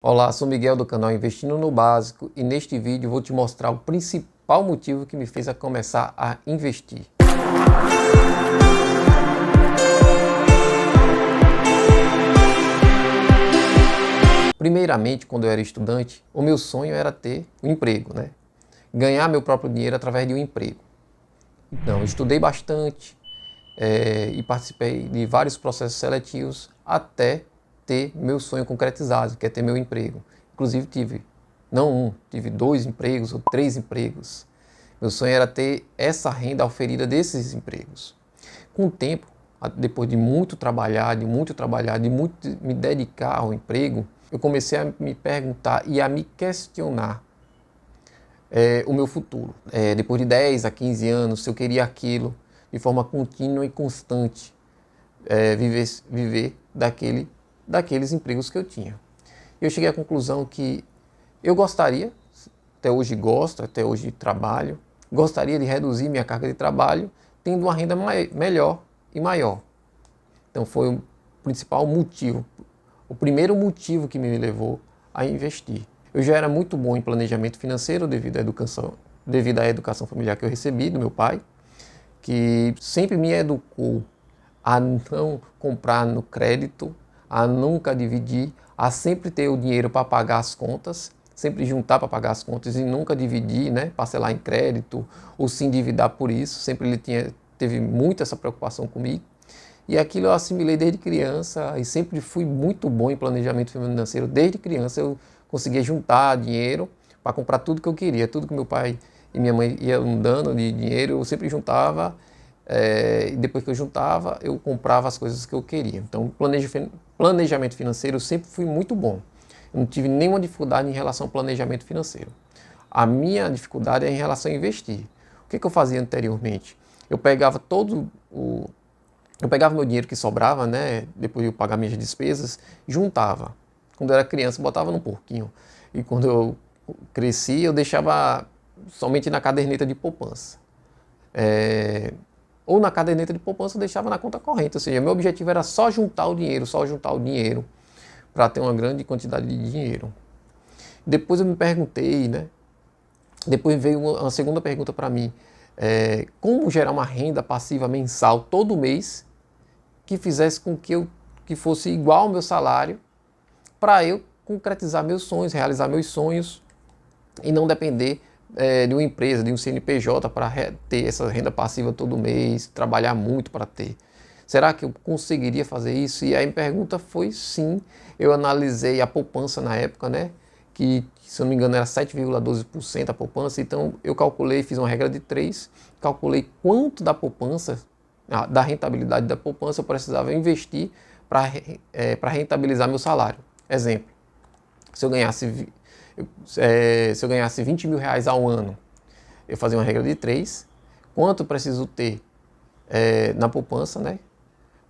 Olá, sou Miguel do canal Investindo no Básico e neste vídeo vou te mostrar o principal motivo que me fez a começar a investir. Primeiramente, quando eu era estudante, o meu sonho era ter um emprego, né? Ganhar meu próprio dinheiro através de um emprego. Então, eu estudei bastante e participei de vários processos seletivos até ter meu sonho concretizado, que é ter meu emprego. Inclusive tive 2 empregos ou 3 empregos. Meu sonho era ter essa renda oferida desses empregos. Com o tempo, depois de muito trabalhar, de muito me dedicar ao emprego, eu comecei a me perguntar e a me questionar o meu futuro. Depois de 10 a 15 anos, se eu queria aquilo de forma contínua e constante, viver daqueles empregos que eu tinha. Eu cheguei à conclusão que eu gostaria, até hoje gosto, até hoje trabalho, gostaria de reduzir minha carga de trabalho, tendo uma renda melhor e maior. Então foi o principal motivo, o primeiro motivo que me levou a investir. Eu já era muito bom em planejamento financeiro devido à educação familiar que eu recebi do meu pai, que sempre me educou a não comprar no crédito, a nunca dividir, a sempre ter o dinheiro para pagar as contas, sempre juntar para pagar as contas e nunca dividir, né, parcelar em crédito ou se endividar por isso. Sempre ele teve muito essa preocupação comigo. E aquilo eu assimilei desde criança e sempre fui muito bom em planejamento financeiro. Desde criança eu conseguia juntar dinheiro para comprar tudo que eu queria, tudo que meu pai e minha mãe iam dando de dinheiro, eu sempre juntava. E depois que eu juntava, eu comprava as coisas que eu queria. Então, planejamento financeiro eu sempre fui muito bom. Eu não tive nenhuma dificuldade em relação ao planejamento financeiro. A minha dificuldade é em relação a investir. O que eu fazia anteriormente? Eu pegava meu dinheiro que sobrava, né, depois de eu pagar minhas despesas, juntava. Quando eu era criança, botava num porquinho. E quando eu cresci, eu deixava somente na caderneta de poupança. Ou na caderneta de poupança eu deixava na conta corrente. Ou seja, meu objetivo era só juntar o dinheiro para ter uma grande quantidade de dinheiro. Depois eu me perguntei, né? Depois veio uma segunda pergunta para mim. Como gerar uma renda passiva mensal todo mês que fizesse com que fosse igual ao meu salário para eu concretizar meus sonhos, realizar meus sonhos e não depender de uma empresa, de um CNPJ para ter essa renda passiva todo mês, trabalhar muito para ter. Será que eu conseguiria fazer isso? E aí a pergunta foi sim. Eu analisei a poupança na época, né? Que, se eu não me engano, era 7,12% a poupança. Então eu calculei, fiz uma regra de 3, calculei quanto da poupança, da rentabilidade da poupança eu precisava investir para rentabilizar meu salário. Exemplo, se eu ganhasse 20 mil reais ao ano, eu fazia uma regra de 3, quanto eu preciso ter na poupança, né,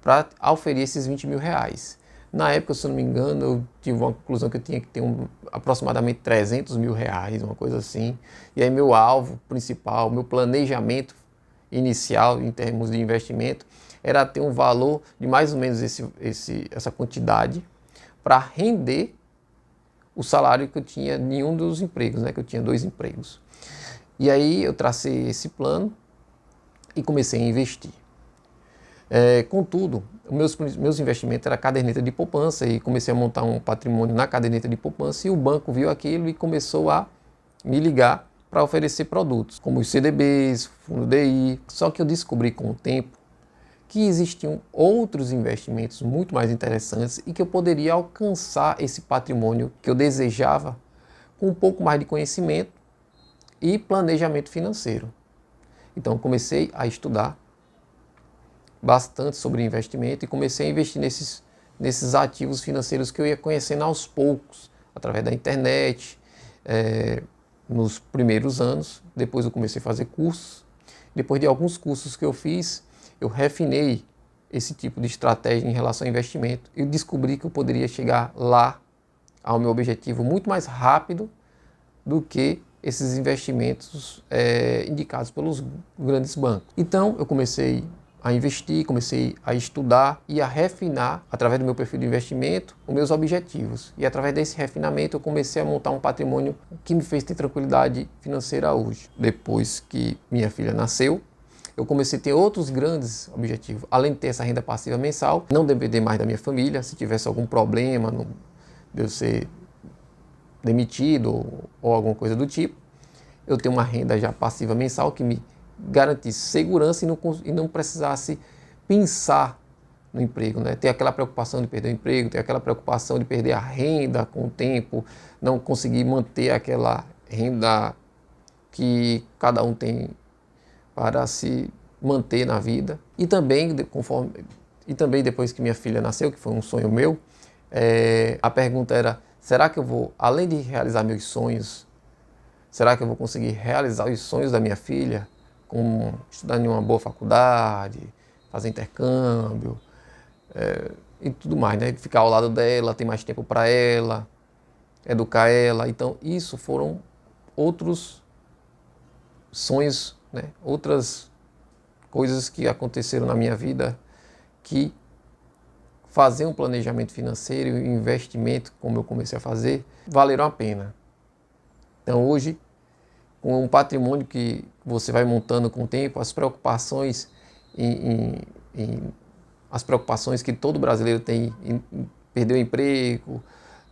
para auferir esses 20 mil reais. Na época, se eu não me engano, eu tive uma conclusão que eu tinha que ter aproximadamente 300 mil reais, uma coisa assim. E aí meu alvo principal, meu planejamento inicial em termos de investimento, era ter um valor de mais ou menos essa quantidade para render o salário que eu tinha em um dos empregos, né? Que eu tinha 2 empregos. E aí eu tracei esse plano e comecei a investir. Contudo, meus investimentos era caderneta de poupança e comecei a montar um patrimônio na caderneta de poupança e o banco viu aquilo e começou a me ligar para oferecer produtos, como os CDBs, fundo DI. Só que eu descobri com o tempo que existiam outros investimentos muito mais interessantes e que eu poderia alcançar esse patrimônio que eu desejava com um pouco mais de conhecimento e planejamento financeiro. Então comecei a estudar bastante sobre investimento e comecei a investir nesses ativos financeiros que eu ia conhecendo aos poucos, através da internet, nos primeiros anos. Depois eu comecei a fazer cursos. Depois de alguns cursos que eu fiz, eu refinei esse tipo de estratégia em relação ao investimento e descobri que eu poderia chegar lá ao meu objetivo muito mais rápido do que esses investimentos indicados pelos grandes bancos. Então eu comecei a investir, comecei a estudar e a refinar, através do meu perfil de investimento, os meus objetivos. E através desse refinamento eu comecei a montar um patrimônio que me fez ter tranquilidade financeira hoje. Depois que minha filha nasceu, eu comecei a ter outros grandes objetivos. Além de ter essa renda passiva mensal, não depender mais da minha família, se tivesse algum problema de eu ser demitido ou alguma coisa do tipo, eu tenho uma renda já passiva mensal que me garantisse segurança e não precisasse pensar no emprego, né? Ter aquela preocupação de perder o emprego, ter aquela preocupação de perder a renda com o tempo, não conseguir manter aquela renda que cada um tem para se manter na vida. E também, depois que minha filha nasceu, que foi um sonho meu, a pergunta era, será que eu vou, além de realizar meus sonhos, será que eu vou conseguir realizar os sonhos da minha filha, como estudar em uma boa faculdade, fazer intercâmbio e tudo mais, né? Ficar ao lado dela, ter mais tempo para ela, educar ela. Então, isso foram outros sonhos, né? Outras coisas que aconteceram na minha vida que fazer um planejamento financeiro e um investimento, como eu comecei a fazer, valeram a pena. Então, hoje, com um patrimônio que você vai montando com o tempo, as preocupações as preocupações que todo brasileiro tem em perder o emprego,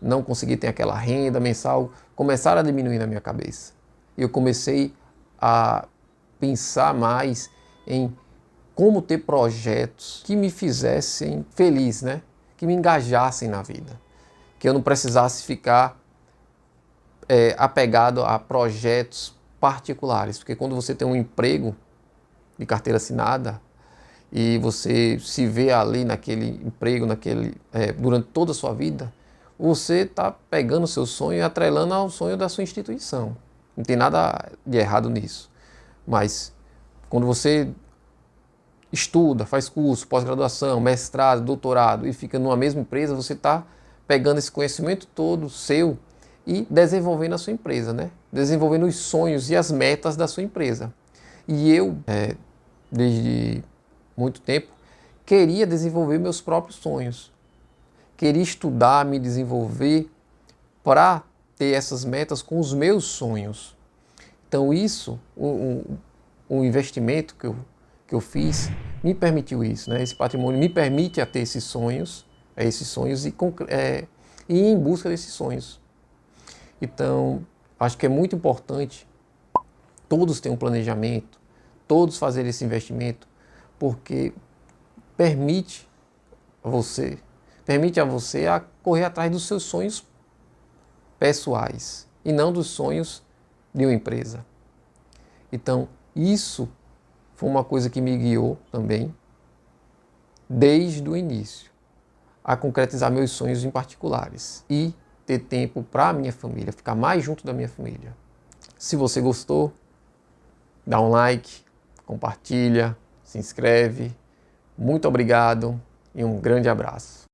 não conseguir ter aquela renda mensal, começaram a diminuir na minha cabeça. Eu comecei a pensar mais em como ter projetos que me fizessem feliz, né? Que me engajassem na vida, que eu não precisasse ficar apegado a projetos particulares, porque quando você tem um emprego de carteira assinada e você se vê ali naquele emprego, durante toda a sua vida, você está pegando o seu sonho e atrelando ao sonho da sua instituição. Não tem nada de errado nisso. Mas quando você estuda, faz curso, pós-graduação, mestrado, doutorado e fica numa mesma empresa, você está pegando esse conhecimento todo seu e desenvolvendo a sua empresa, né? Desenvolvendo os sonhos e as metas da sua empresa. E eu, desde muito tempo, queria desenvolver meus próprios sonhos. Queria estudar, me desenvolver para ter essas metas com os meus sonhos. Então isso, o investimento que eu fiz, me permitiu isso, né? Esse patrimônio me permite a ter esses sonhos e ir em busca desses sonhos. Então, acho que é muito importante todos terem um planejamento, todos fazerem esse investimento, porque permite a você a correr atrás dos seus sonhos pessoais e não dos sonhos de uma empresa. Então, isso foi uma coisa que me guiou também, desde o início, a concretizar meus sonhos em particulares e ter tempo para a minha família, ficar mais junto da minha família. Se você gostou, dá um like, compartilha, se inscreve. Muito obrigado e um grande abraço.